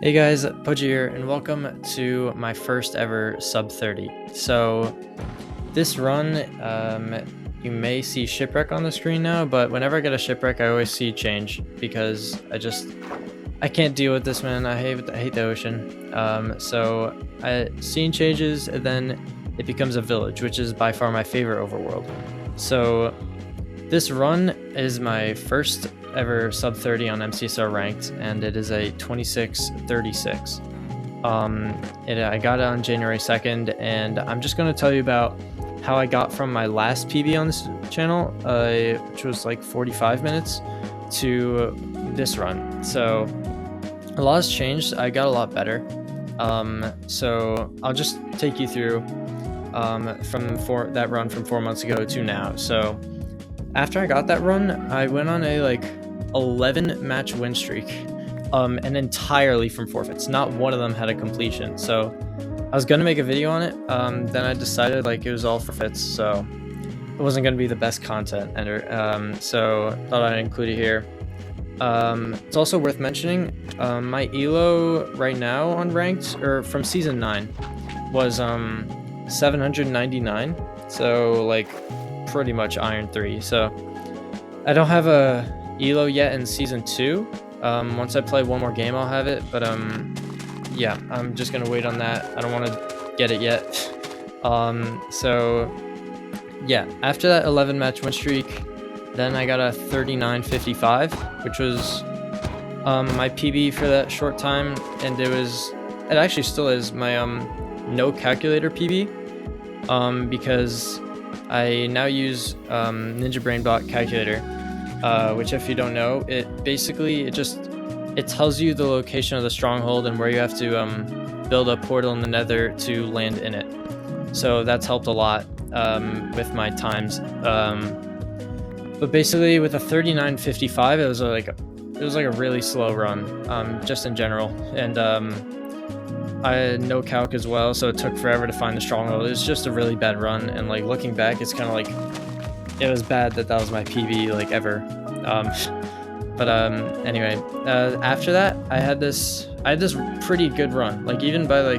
Hey guys, Poji here, and welcome to my first ever sub 30. So this run, you may see shipwreck on the screen now, but whenever I get a shipwreck, I always see change because I can't deal with this, man. I hate the ocean. So scene changes, and then it becomes a village, which is by far my favorite overworld. So this run is my first ever sub 30 on MCSR ranked, and it is a 26:36. I got it on January 2nd, and I'm just going to tell you about how I got from my last PB on this channel, which was like 45 minutes, to this run. So a lot has changed. I got a lot better. So I'll just take you through from that run from 4 months ago to now. So after I got that run, I went on a 11 match win streak, and entirely from forfeits. Not one of them had a completion. So I was gonna make a video on it. Then I decided it was all forfeits, so it wasn't gonna be the best content. So thought I'd include it here. It's also worth mentioning, my elo right now on ranked, or from season 9, was 799. So pretty much Iron 3. So I don't have a elo yet in season 2. Once I play one more game, I'll have it, but yeah, I'm just gonna wait on that. I don't want to get it yet. So yeah, after that 11 match win streak, then I got a 39:55, which was my PB for that short time, and it actually still is my no calculator PB, because I now use Ninja BrainBot calculator, which, if you don't know, it tells you the location of the stronghold and where you have to build a portal in the Nether to land in it. So that's helped a lot with my times. But basically, with a 39:55, it was a really slow run, just in general, and I had no calc as well, so it took forever to find the stronghold. It was just a really bad run, and looking back, it's kind of it was bad that was my PB ever. But anyway, after that, I had this pretty good run. Even by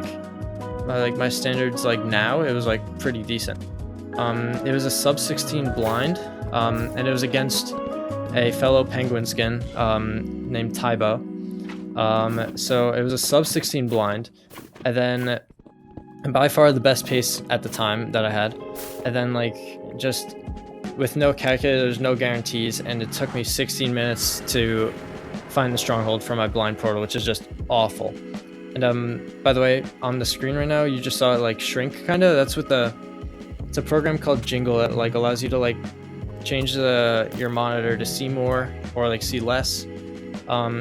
my standards, now it was pretty decent. It was a sub 16 blind, and it was against a fellow penguin skin named Tybo. So it was a sub 16 blind, and by far the best pace at the time that I had, and then just with no calculators, no guarantees, and it took me 16 minutes to find the stronghold from my blind portal, which is just awful. And by the way, on the screen right now, you just saw it shrink kinda. That's with it's a program called Jingle that allows you to change your monitor to see more or see less.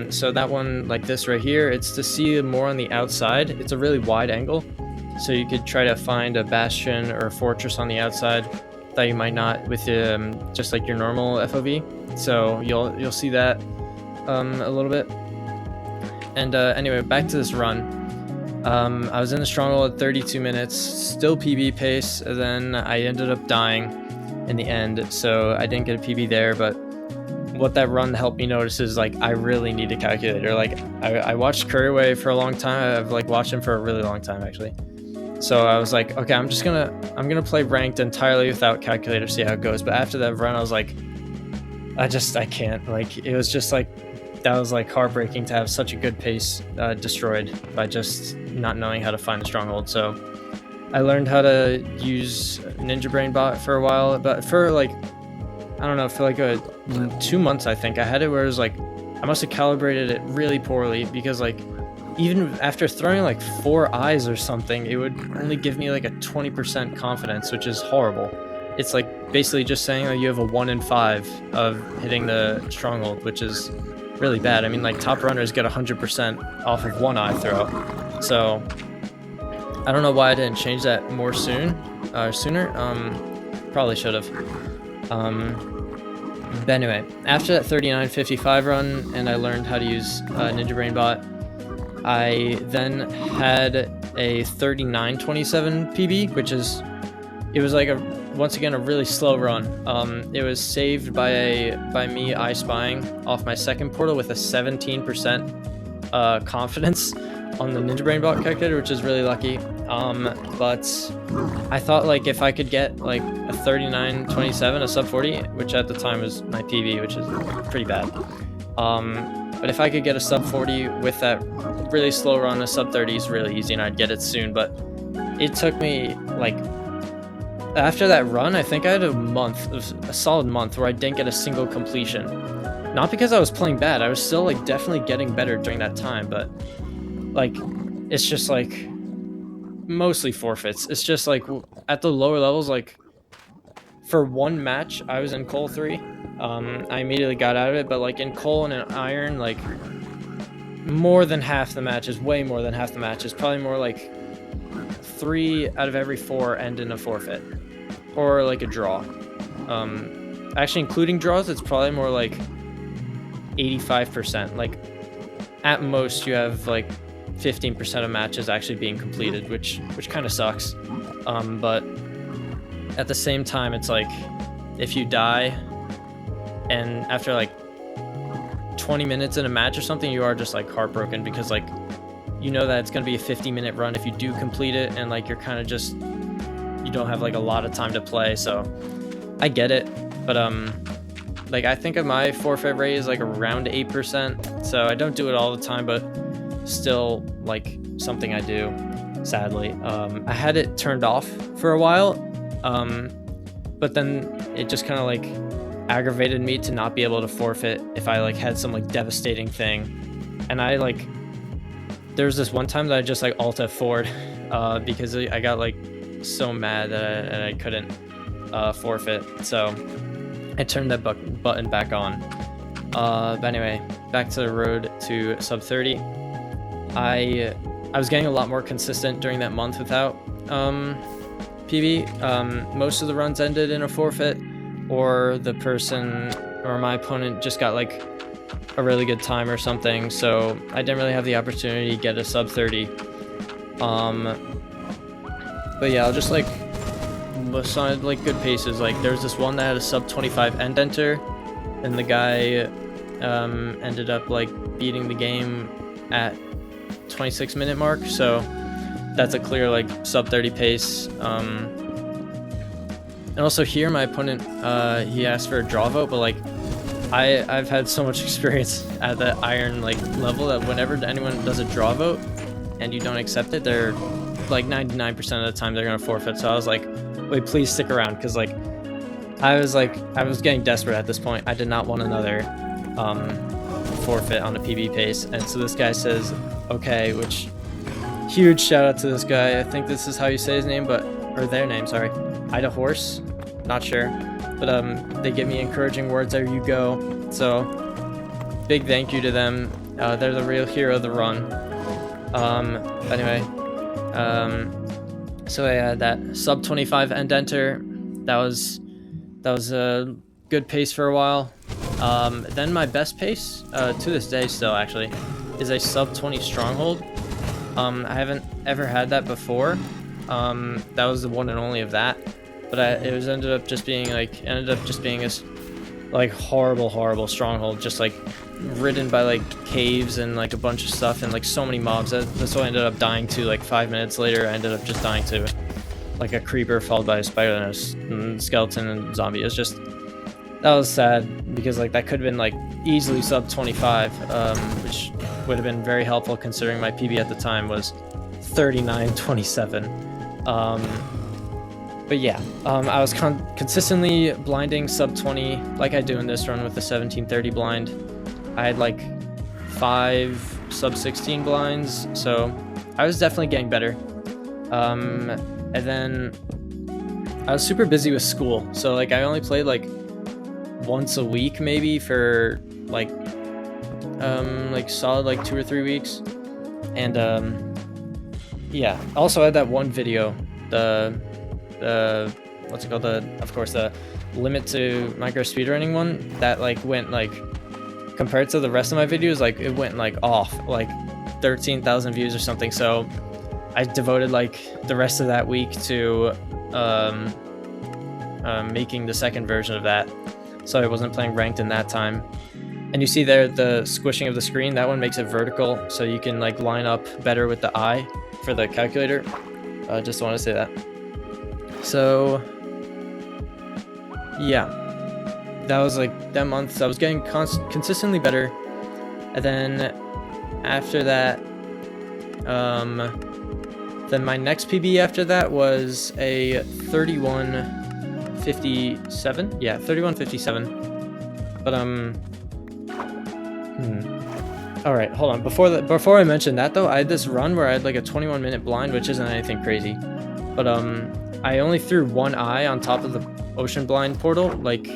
So that one, this right here, it's to see more on the outside. It's a really wide angle, so you could try to find a bastion or a fortress on the outside that you might not with just your normal FOV. So you'll see that a little bit. And anyway, back to this run. I was in the stronghold at 32 minutes, still PB pace, and then I ended up dying in the end, so I didn't get a PB there. But what that run helped me notice is I really need a calculator. I watched Curryway for a long time. I've watched him for a really long time, actually. So I was okay, I'm gonna play ranked entirely without calculator, see how it goes. But after that run, I was I can't. It was just that was heartbreaking to have such a good pace destroyed by just not knowing how to find the stronghold. So I learned how to use Ninja BrainBot for a while, but for I don't know, for 2 months, I think I had it where it was I must have calibrated it really poorly, because even after throwing 4 eyes or something, it would only give me a 20% confidence, which is horrible. It's basically just saying you have a 1 in 5 of hitting the stronghold, which is really bad. I mean, top runners get 100% off of 1 eye throw. So I don't know why I didn't change that sooner. Probably should have. But anyway, after that 39:55 run, and I learned how to use Ninja BrainBot, I then had a 39:27 PB, which is, it was once again a really slow run. It was saved by me eye spying off my second portal with a 17% confidence on the Ninja Brain bot calculator, which is really lucky. But I thought like if I could get like a 39.27, a sub 40, which at the time was my PB, which is pretty bad. But if I could get a sub 40 with that really slow run, a sub 30 is really easy, and I'd get it soon. But it took me like, after that run, I think I had a solid month where I didn't get a single completion. Not because I was playing bad, I was still like definitely getting better during that time, but like it's just like mostly forfeits. It's just like at the lower levels, like for one match I was in coal 3. I immediately got out of it, but like in coal and in iron, like more than half the matches, way more than half the matches, probably more like 3 out of every 4 end in a forfeit or like a draw. Actually, including draws, it's probably more like 85%. Like at most you have like 15% of matches actually being completed, which kind of sucks. But at the same time, it's like if you die and after like 20 minutes in a match or something, you are just like heartbroken, because like you know that it's going to be a 50-minute run if you do complete it, and like you're kind of just, you don't have like a lot of time to play. So I get it, but like I think of my forfeit rate is like around 8%, so I don't do it all the time, but still like something I do, sadly. I had it turned off for a while, but then it just kind of like aggravated me to not be able to forfeit if I like had some like devastating thing. And I like, there's this one time that I just like alt F4'd because I got like so mad that I couldn't forfeit, so I turned that button back on. But anyway, back to the road to sub 30. I was getting a lot more consistent during that month without PB. Most of the runs ended in a forfeit, or the person or my opponent just got like a really good time or something, so I didn't really have the opportunity to get a sub 30. But yeah, I'll just like assigned like good paces. Like there's this one that had a sub 25 end enter, and the guy ended up like beating the game at 26-minute mark, so that's a clear like sub 30 pace. And also here my opponent, he asked for a draw vote, but like I've had so much experience at the iron like level that whenever anyone does a draw vote and you don't accept it, they're like 99% of the time they're gonna forfeit. So I was like, wait, please stick around, because like I was getting desperate at this point. I did not want another forfeit on a PB pace. And so this guy says okay, which huge shout out to this guy. I think this is how you say his name, but or their name, sorry, Ida Horse, not sure, but they give me encouraging words, there you go, so big thank you to them. They're the real hero of the run. Anyway, so I had that sub 25 end enter. That was a good pace for a while. Then my best pace to this day still actually is a sub 20 stronghold. I haven't ever had that before. That was the one and only of that, but it ended up just being this like horrible stronghold, just like ridden by like caves and like a bunch of stuff and like so many mobs. That's what I ended up dying to. Like 5 minutes later, I ended up just dying to like a creeper followed by a spider and a skeleton and zombie. It was just, that was sad, because like that could have been like easily sub 25, which would have been very helpful considering my PB at the time was 39.27. But yeah, I was consistently blinding sub 20 like I do in this run with the 1730 blind. I had like 5 sub 16 blinds, so I was definitely getting better. And then I was super busy with school, so like I only played like once a week maybe for like solid like 2 or 3 weeks. And yeah, also I had that one video, the what's it called, of course the limit to micro speedrunning one, that like went like, compared to the rest of my videos, like it went like off like 13,000 views or something. So I devoted like the rest of that week to making the second version of that, so I wasn't playing ranked in that time. And you see there the squishing of the screen, that one makes it vertical, so you can like line up better with the eye for the calculator. Just want to say that. So yeah, that was like that month. So I was getting consistently better, and then after that, then my next PB after that was a 31:57. Yeah, 31:57. But all right, hold on. Before I mention that though, I had this run where I had like a 21-minute blind, which isn't anything crazy. But I only threw one eye on top of the ocean blind portal, like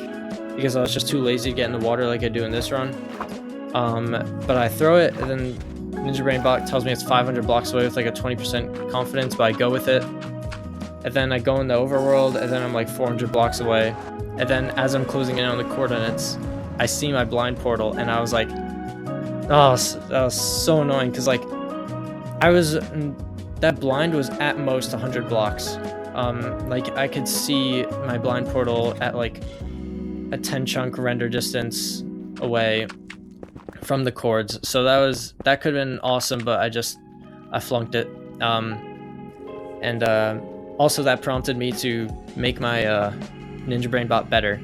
because I was just too lazy to get in the water like I do in this run. But I throw it, and then Ninja Brain Bot tells me it's 500 blocks away with like a 20% confidence, but I go with it. And then I go in the overworld, and then I'm like 400 blocks away. And then as I'm closing in on the coordinates, I see my blind portal, and I was like, oh, that was so annoying, because like that blind was at most 100 blocks. Like I could see my blind portal at like a 10 chunk render distance away from the chords, so that could have been awesome, but I flunked it. And also that prompted me to make my Ninja Brain Bot better.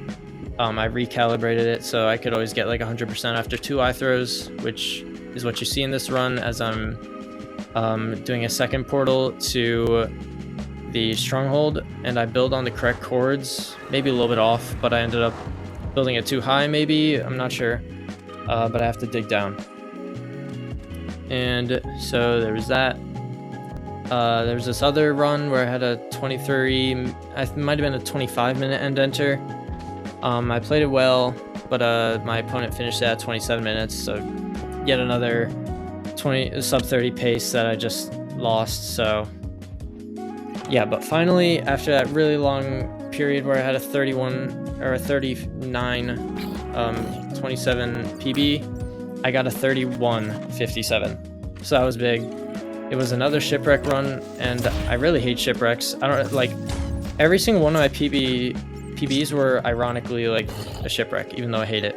I recalibrated it so I could always get like 100% after 2 eye throws, which is what you see in this run as I'm doing a second portal to the stronghold, and I build on the correct chords, maybe a little bit off, but I ended up building it too high maybe, I'm not sure, but I have to dig down. And so there was that. There was this other run where I had a 23, it might have been a 25-minute end enter. I played it well, but my opponent finished it at 27 minutes, so yet another sub 30 pace that I just lost. So yeah, but finally, after that really long period where I had a 31 or a 39 27 PB, I got a 31:57. So that was big. It was another shipwreck run, and I really hate shipwrecks. I don't like every single one of my PBs were ironically like a shipwreck, even though I hate it.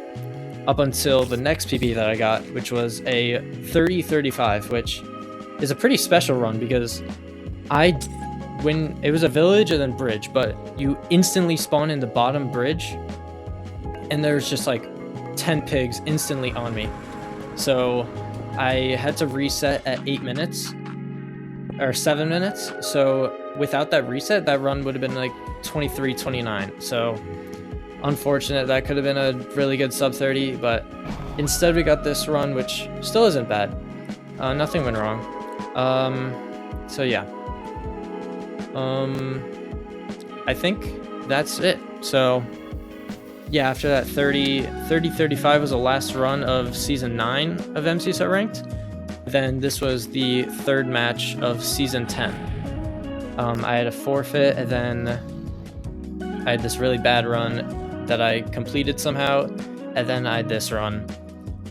Up until the next PB that I got, which was a 30:35, which is a pretty special run because when it was a village and then bridge, but you instantly spawn in the bottom bridge, and there's just like 10 pigs instantly on me. So I had to reset at 8 minutes or 7 minutes. So without that reset, that run would have been like 23:29. So unfortunate, that could have been a really good sub 30, but instead we got this run, which still isn't bad. Nothing went wrong. So yeah. I think that's it. So yeah, after that 30:35 was the last run of season 9 of MCSR Ranked. Then this was the third match of season 10. I had a forfeit, and then I had this really bad run that I completed somehow, and then I had this run.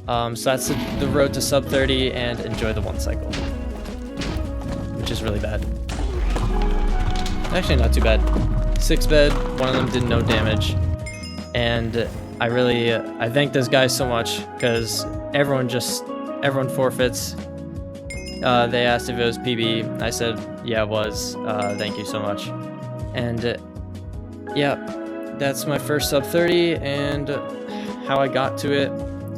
So that's the road to sub 30 and enjoy the 1 cycle, which is really bad. Actually, not too bad. 6 bed, one of them did no damage, and I thank those guys so much because everyone forfeits. They asked if it was PB. I said, yeah, it was. Thank you so much. And yeah, that's my first sub 30 and how I got to it.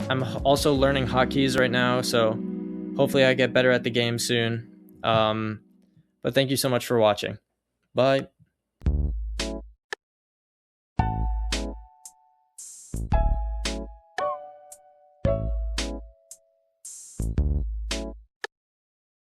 I'm also learning hotkeys right now, so hopefully I get better at the game soon. But thank you so much for watching. Bye.